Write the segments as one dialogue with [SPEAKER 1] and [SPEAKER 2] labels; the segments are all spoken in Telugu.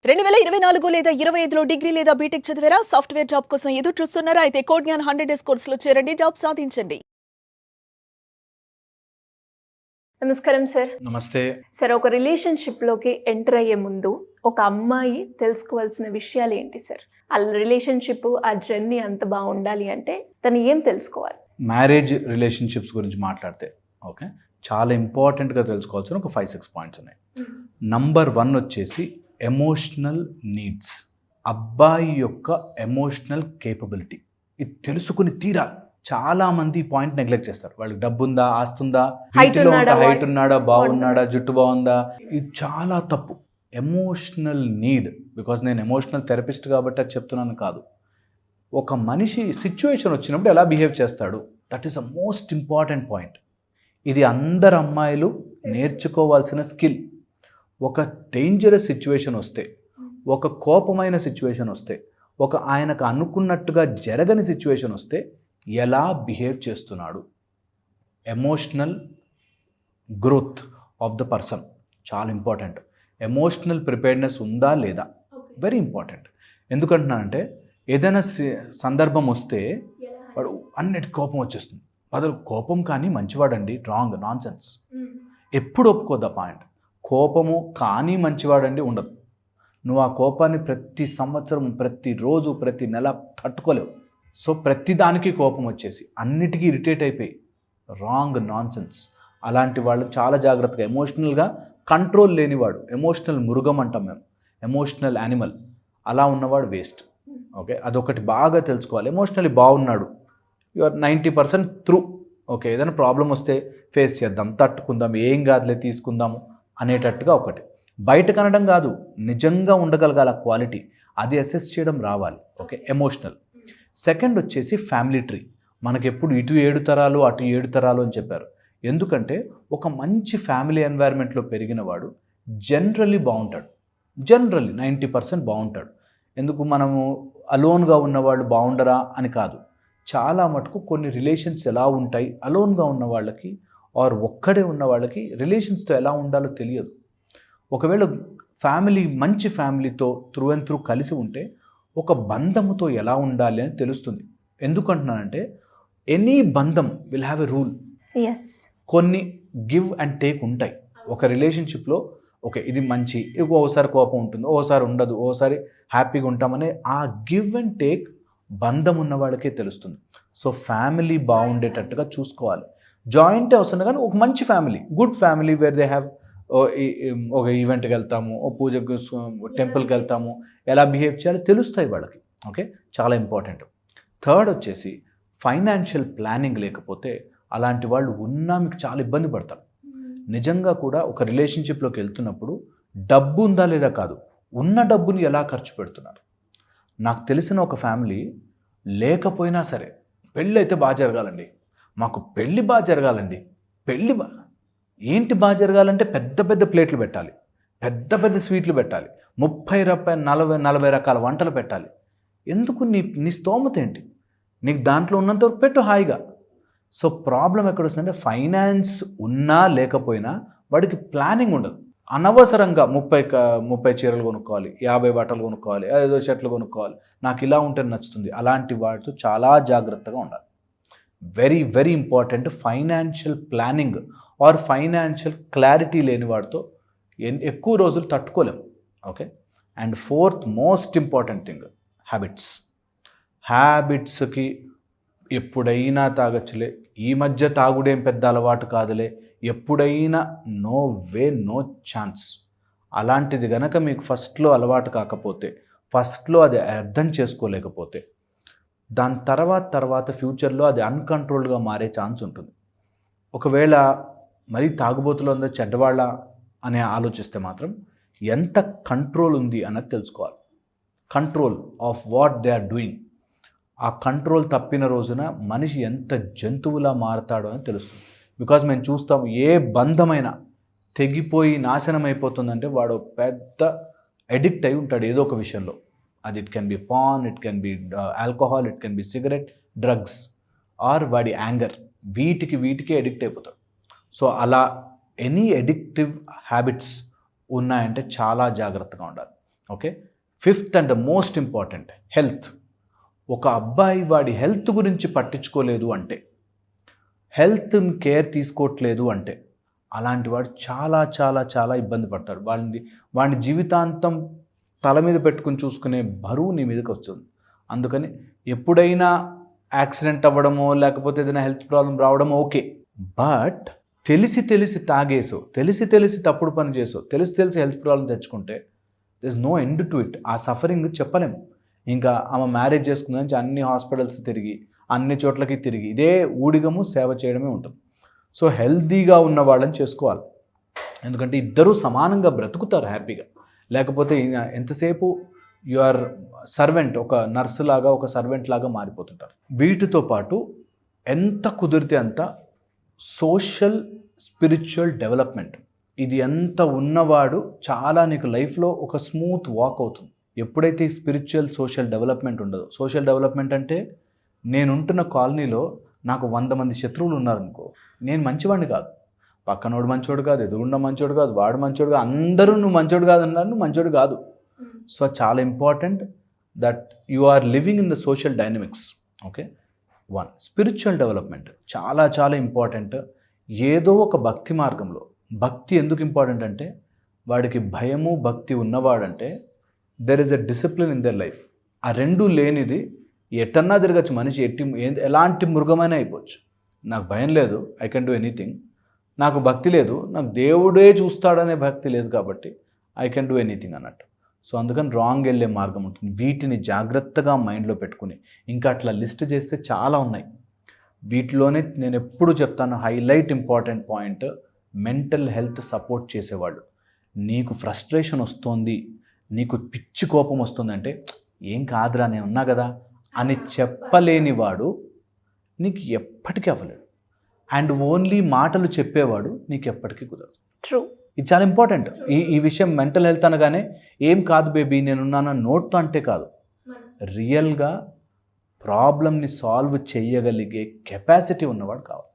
[SPEAKER 1] 2024 లేదా 25లో డిగ్రీ లేదా బీటెక్ చదివారా? సాఫ్ట్‌వేర్ జాబ్ కోసం ఎదురు చూస్తున్నారా? అయితే కోడ్ జ్ఞాన్ 100 డేస్ కోర్సులో చేరండి, జాబ్ సాధించండి. నమస్కారం సార్.
[SPEAKER 2] నమస్తే
[SPEAKER 1] సార్, ఒక రిలేషన్‌షిప్‌లోకి ఎంటర్ అయ్యే ముందు ఒక అమ్మాయి తెలుసుకోవాల్సిన విషయాలు ఏంటి సార్? ఆ రిలేషన్‌షిప్, ఆ జర్నీ అంత బాగుండాలి అంటే తను ఏం తెలుసుకోవాలి?
[SPEAKER 2] మ్యారేజ్ రిలేషన్షిప్స్ గురించి మాట్లాడితే ఓకే, చాలా ఇంపార్టెంట్గా తెలుసుకోవాల్సిన ఒక 5-6 పాయింట్స్ ఉన్నాయి. నంబర్ 1 వచ్చేసి ఎమోషనల్ నీడ్స్. అబ్బాయి యొక్క ఎమోషనల్ కేపబిలిటీ ఇది తెలుసుకుని తీరాలి. చాలా మంది ఈ పాయింట్ నెగ్లెక్ట్ చేస్తారు. వాళ్ళకి డబ్బు ఉందా, ఆస్తుందా,
[SPEAKER 1] హైట్
[SPEAKER 2] ఉన్నాడా, బాగున్నాడా, జుట్టు బాగుందా, ఇది చాలా తప్పు. ఎమోషనల్ నీడ్, బికాజ్ నేను ఎమోషనల్ థెరపిస్ట్ కాబట్టి అది చెప్తున్నాను కాదు. ఒక మనిషి సిచ్యువేషన్ వచ్చినప్పుడు ఎలా బిహేవ్ చేస్తాడు, that is a most important point. ఇది అందరు అమ్మాయిలు నేర్చుకోవాల్సిన స్కిల్. ఒక డేంజరస్ సిచ్యువేషన్ వస్తే, ఒక కోపమైన సిచ్యువేషన్ వస్తే, ఒక ఆయనకు అనుకున్నట్టుగా జరగని సిచ్యువేషన్ వస్తే ఎలా బిహేవ్ చేస్తున్నాడు, emotional growth of the person చాలా ఇంపార్టెంట్. ఎమోషనల్ ప్రిపేర్డ్నెస్ ఉందా లేదా, వెరీ ఇంపార్టెంట్. ఎందుకంటున్నానంటే ఏదైనా సందర్భం వస్తే వాడు అన్నిటి కోపం వచ్చేస్తుంది. బదులు కోపం కానీ మంచివాడండి, రాంగ్, నాన్ సెన్స్. ఎప్పుడు ఒప్పుకోద్దా పాయింట్. కోపము కానీ మంచివాడండి ఉండదు. నువ్వు ఆ కోపాన్ని ప్రతి సంవత్సరం, ప్రతిరోజు, ప్రతి నెల తట్టుకోలేవు. సో ప్రతి దానికి కోపం వచ్చేసి అన్నిటికీ ఇరిటేట్ అయిపోయి, రాంగ్, నాన్ సెన్స్. అలాంటి వాళ్ళు చాలా జాగ్రత్తగా, ఎమోషనల్గా కంట్రోల్ లేనివాడు, ఎమోషనల్ మృగం అంటాం మేము, ఎమోషనల్ యానిమల్, అలా ఉన్నవాడు వేస్ట్. ఓకే, అదొకటి బాగా తెలుసుకోవాలి. ఎమోషనల్లీ బాగున్నాడు, యు ఆర్ 90% త్రూ. ఓకే, ఏదైనా ప్రాబ్లం వస్తే ఫేస్ చేద్దాం, తట్టుకుందాం, ఏం కాదులే తీసుకుందాము అనేటట్టుగా ఒకటి. బయట కనడం కాదు, నిజంగా ఉండగలగాల క్వాలిటీ, అది అసెస్ చేయడం రావాలి. Okay, emotional. సెకండ్ వచ్చేసి ఫ్యామిలీ ట్రీ. మనకెప్పుడు ఇటు 7 తరాలు అటు 7 తరాలు అని చెప్పారు. ఎందుకంటే ఒక మంచి ఫ్యామిలీ ఎన్వైర్న్మెంట్లో పెరిగిన వాడు జనరల్లీ బాగుంటాడు. జనరల్లీ 90% బాగుంటాడు. ఎందుకు మనము అలోన్గా ఉన్నవాళ్ళు బాగుండరా అని కాదు. చాలా మటుకు కొన్ని రిలేషన్స్ ఎలా ఉంటాయి, అలోన్గా ఉన్న వాళ్ళకి ఆర్ ఒక్కడే ఉన్న వాళ్ళకి రిలేషన్స్తో ఎలా ఉండాలో తెలియదు. ఒకవేళ ఫ్యామిలీ మంచి ఫ్యామిలీతో త్రూ అండ్ త్రూ కలిసి ఉంటే ఒక బంధముతో ఎలా ఉండాలి అని తెలుస్తుంది. ఎందుకంటున్నానంటే ఎనీ బంధం విల్ హ్యావ్ ఎ రూల్. కొన్ని గివ్ అండ్ టేక్ ఉంటాయి ఒక రిలేషన్షిప్లో. ఓకే, ఇది మంచి, ఓసారి కోపం ఉంటుంది, ఓసారి ఉండదు, ఓసారి హ్యాపీగా ఉంటామనే ఆ గివ్ అండ్ టేక్ బంధం ఉన్న వాళ్ళకే తెలుస్తుంది. సో ఫ్యామిలీ బాగుండేటట్టుగా చూసుకోవాలి. జాయింట్ అవసరం కానీ ఒక మంచి family, good family, where they have ఒక ఈవెంట్కి వెళ్తాము, ఓ పూజకు, టెంపుల్కి వెళ్తాము, ఎలా బిహేవ్ చేయాలో తెలుస్తాయి వాళ్ళకి. ఓకే, చాలా ఇంపార్టెంట్. థర్డ్ వచ్చేసి ఫైనాన్షియల్ ప్లానింగ్ లేకపోతే అలాంటి వాళ్ళు ఉన్నా మీకు చాలా ఇబ్బంది పడతారు. నిజంగా కూడా ఒక రిలేషన్షిప్లోకి వెళ్తున్నప్పుడు డబ్బు ఉందా లేదా కాదు, ఉన్న డబ్బుని ఎలా ఖర్చు పెడుతున్నారు. నాకు తెలిసిన ఒక ఫ్యామిలీ లేకపోయినా సరే పెళ్ళి అయితే బాగా జరగాలండి, మాకు పెళ్ళి బాగా జరగాలండి, ఏంటి బాగా జరగాలంటే పెద్ద పెద్ద ప్లేట్లు పెట్టాలి, పెద్ద పెద్ద స్వీట్లు పెట్టాలి, 30-40 రకాల వంటలు పెట్టాలి. ఎందుకు? నీ స్తోమత ఏంటి, నీకు దాంట్లో ఉన్నంతవరకు పెట్టు హాయిగా. సో ప్రాబ్లం ఎక్కడ వస్తుందంటే ఫైనాన్స్ ఉన్నా లేకపోయినా వాడికి ప్లానింగ్ ఉండదు. అనవసరంగా 30 చీరలు కొనుక్కోవాలి, 50 బట్టలు కొనుక్కోవాలి, 5 షర్ట్లు కొనుక్కోవాలి, నాకు ఇలా ఉంటే నచ్చుతుంది. అలాంటి వాటితో చాలా జాగ్రత్తగా ఉండాలి. Very very important. Financial planning or financial clarity లేని వాడితో ఎక్కువ రోజులు తట్టుకోలేము. Okay, and fourth most important thing, హ్యాబిట్స్కి ఎప్పుడైనా తాగచ్చులే, ఈ మధ్య తాగుడేం పెద్ద అలవాటు కాదులే, ఎప్పుడైనా, నో వే, నో ఛాన్స్. అలాంటిది గనక మీకు ఫస్ట్లో అలవాటు కాకపోతే, ఫస్ట్లో అది అర్థం చేసుకోలేకపోతే, దాని తర్వాత ఫ్యూచర్లో అది అన్కంట్రోల్డ్గా మారే ఛాన్స్ ఉంటుంది. ఒకవేళ మరీ తాగుబోతులు అందరూ చెడ్డవాళ్ళ అని ఆలోచిస్తే మాత్రం ఎంత కంట్రోల్ ఉంది అన్నది తెలుసుకోవాలి. Control of what they are doing. ఆ కంట్రోల్ తప్పిన రోజున మనిషి ఎంత జంతువులా మారతాడో అని తెలుస్తుంది. బికాజ్ మేము చూస్తాం, ఏ బంధమైనా తెగిపోయి నాశనం అయిపోతుందంటే వాడు పెద్ద అడిక్ట్ అయి ఉంటాడు ఏదో ఒక విషయంలో. అది it can be paan, it can be alcohol, it can be cigarette, drugs, or వాడి యాంగర్. వీటికి అడిక్ట్ అయిపోతాడు. సో అలా ఎనీ అడిక్టివ్ హ్యాబిట్స్ ఉన్నాయంటే చాలా జాగ్రత్తగా ఉండాలి. Okay. 5th and the most important, health. ఒక అబ్బాయి వాడి హెల్త్ గురించి పట్టించుకోలేదు అంటే, హెల్త్ కేర్ తీసుకోవట్లేదు అంటే, అలాంటి వాడు చాలా చాలా చాలా ఇబ్బంది పడతాడు. వాడిని జీవితాంతం తల మీద పెట్టుకుని చూసుకునే బరువు నీ మీదకి వస్తుంది. అందుకని ఎప్పుడైనా యాక్సిడెంట్ అవ్వడమో లేకపోతే ఏదైనా హెల్త్ ప్రాబ్లం రావడమో ఓకే, బట్ తెలిసి తాగేసో, తెలిసి తప్పుడు పని చేసో, తెలిసి హెల్త్ ప్రాబ్లం తెచ్చుకుంటే there is no end to it. ఆ సఫరింగ్ చెప్పలేము. ఇంకా ఆమె మ్యారేజ్ చేసుకుందని అన్ని హాస్పిటల్స్ తిరిగి, అన్ని చోట్లకి తిరిగి ఇదే ఊడిగము సేవ చేయడమే ఉంటుంది. సో హెల్తీగా ఉన్న వాళ్ళని చేసుకోవాలి. ఎందుకంటే ఇద్దరూ సమానంగా బ్రతుకుతారు హ్యాపీగా. లేకపోతే ఎంతసేపు యు ఆర్ సర్వెంట్, ఒక నర్సు లాగా, ఒక సర్వెంట్ లాగా మారిపోతుంటారు. వీటితో పాటు ఎంత కుదిరితే అంత సోషల్ స్పిరిచువల్ డెవలప్మెంట్, ఇది ఎంత ఉన్నవాడు చాలా నీకు లైఫ్లో ఒక స్మూత్ వాక్ అవుతుంది. ఎప్పుడైతే ఈ స్పిరిచువల్ సోషల్ డెవలప్మెంట్ ఉండదో, సోషల్ డెవలప్మెంట్ అంటే నేనుంటున్న కాలనీలో నాకు 100 మంది శత్రువులు ఉన్నారనుకో, నేను మంచివాడిని కాదు, పక్కనోడు మంచోడు కాదు, ఎదురున్న మంచోడు కాదు, వాడు మంచోడు కాదు, అందరూ నువ్వు మంచోడు కాదు అన్నారు, నువ్వు మంచోడు కాదు. సో చాలా important that you are living in the social dynamics. Okay. 1 spiritual development చాలా చాలా ఇంపార్టెంట్. ఏదో ఒక భక్తి మార్గంలో, భక్తి ఎందుకు ఇంపార్టెంట్ అంటే వాడికి భయము భక్తి ఉన్నవాడంటే there is a discipline in their life. ఆ రెండూ లేనిది ఎటన్నా తిరగచ్చు మనిషి, ఎలాంటి మృగమైనా అయిపోవచ్చు. నాకు భయం లేదు, ఐ కెన్ డూ ఎనీథింగ్. నాకు భక్తి లేదు, నాకు దేవుడే చూస్తాడనే భక్తి లేదు, కాబట్టి ఐ కెన్ డూ ఎనీథింగ్ అన్నట్టు. సో అందుకని రాంగ్ వెళ్ళే మార్గం ఉంటుంది. వీటిని జాగ్రత్తగా మైండ్లో పెట్టుకుని, ఇంకా అట్లా లిస్ట్ చేస్తే చాలా ఉన్నాయి. వీటిలోనే నేను ఎప్పుడు చెప్తాను, highlight important point, mental health support చేసేవాళ్ళు. నీకు ఫ్రస్ట్రేషన్ వస్తుంది, నీకు పిచ్చి కోపం వస్తుంది అంటే ఏం కాదురా నేను ఉన్నా కదా అని చెప్పలేనివాడు నీకు ఎప్పటికీ అవ్వలేడు. అండ్ ఓన్లీ మాటలు చెప్పేవాడు నీకు ఎప్పటికీ కుదరదు.
[SPEAKER 1] ట్రూ.
[SPEAKER 2] ఇది చాలా ఇంపార్టెంట్. ఈ విషయం మెంటల్ హెల్త్ అనగానే ఏం కాదు బేబీ నేనున్నాను నోట్తో అంటే కాదు, రియల్గా ప్రాబ్లమ్ని సాల్వ్ చేయగలిగే కెపాసిటీ ఉన్నవాడు కావాలి.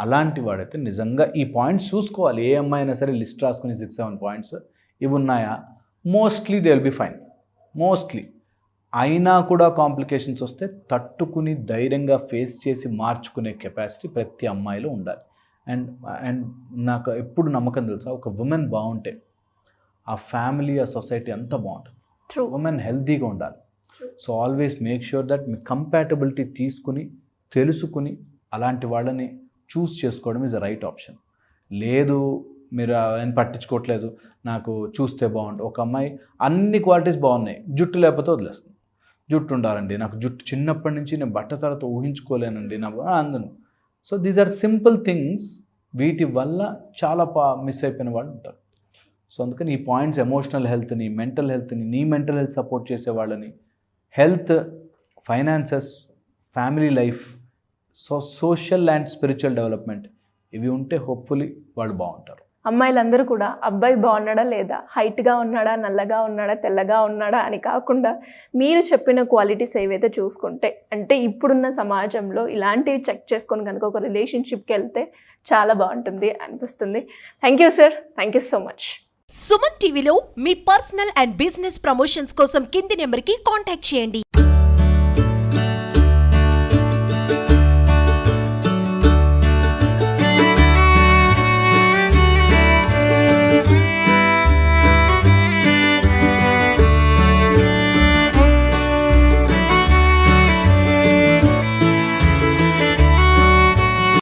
[SPEAKER 2] అలాంటి వాడైతే నిజంగా ఈ పాయింట్స్ చూసుకోవాలి. ఏ అమ్మాయి అయినా సరే లిస్ట్ రాసుకుని 6-7 పాయింట్స్ ఇవి ఉన్నాయా, mostly they will be fine. Mostly అయినా కూడా కాంప్లికేషన్స్ వస్తే తట్టుకుని ధైర్యంగా ఫేస్ చేసి మార్చుకునే కెపాసిటీ ప్రతి అమ్మాయిలో ఉండాలి. అండ్ నాకు ఎప్పుడు నమ్మకం తెలుసా, ఒక ఉమెన్ బాగుంటే ఆ ఫ్యామిలీ, ఆ సొసైటీ అంతా బాగుంటుంది. ఉమెన్ హెల్తీగా ఉండాలి. So always make sure that me compatibility తీసుకుని తెలుసుకుని అలాంటి వాళ్ళని చూస్ చేసుకోవడం ఈజ్ అ రైట్ ఆప్షన్. లేదు మీరు ఆయన పట్టించుకోవట్లేదు, నాకు చూస్తే బాగుంటుంది. ఒక అమ్మాయి అన్ని క్వాలిటీస్ బాగున్నాయి, జుట్టు లేకపోతే వదిలేస్తుంది. జుట్టు ఉండాలండి, నాకు జుట్టు చిన్నప్పటి నుంచి నేను బట్ట తర్వాత ఊహించుకోలేనండి నాకు అందను. So these are simple things, వీటి వల్ల చాలా మిస్ అయిపోయిన వాళ్ళు ఉంటారు. సో అందుకని ఈ పాయింట్స్, ఎమోషనల్ హెల్త్ని, మెంటల్ హెల్త్ని, నీ మెంటల్ హెల్త్ సపోర్ట్ చేసే వాళ్ళని, health, finances, family life, social and spiritual development, ఇవి ఉంటే హోప్ఫుల్లీ వాళ్ళు బాగుంటారు.
[SPEAKER 1] అమ్మాయిలందరూ కూడా అబ్బాయి బాగున్నాడా లేదా, హైట్గా ఉన్నాడా, నల్లగా ఉన్నాడా, తెల్లగా ఉన్నాడా అని కాకుండా మీరు చెప్పిన క్వాలిటీస్ ఏవైతే చూసుకుంటే, అంటే ఇప్పుడున్న సమాజంలో ఇలాంటివి చెక్ చేసుకొని కనుక ఒక రిలేషన్షిప్కి వెళ్తే చాలా బాగుంటుంది అనిపిస్తుంది. Thank you sir, thank you so much.
[SPEAKER 3] Suman టీవీలో మీ పర్సనల్ అండ్ బిజినెస్ ప్రమోషన్స్ కోసం కింది నెంబర్కి కాంటాక్ట్ చేయండి.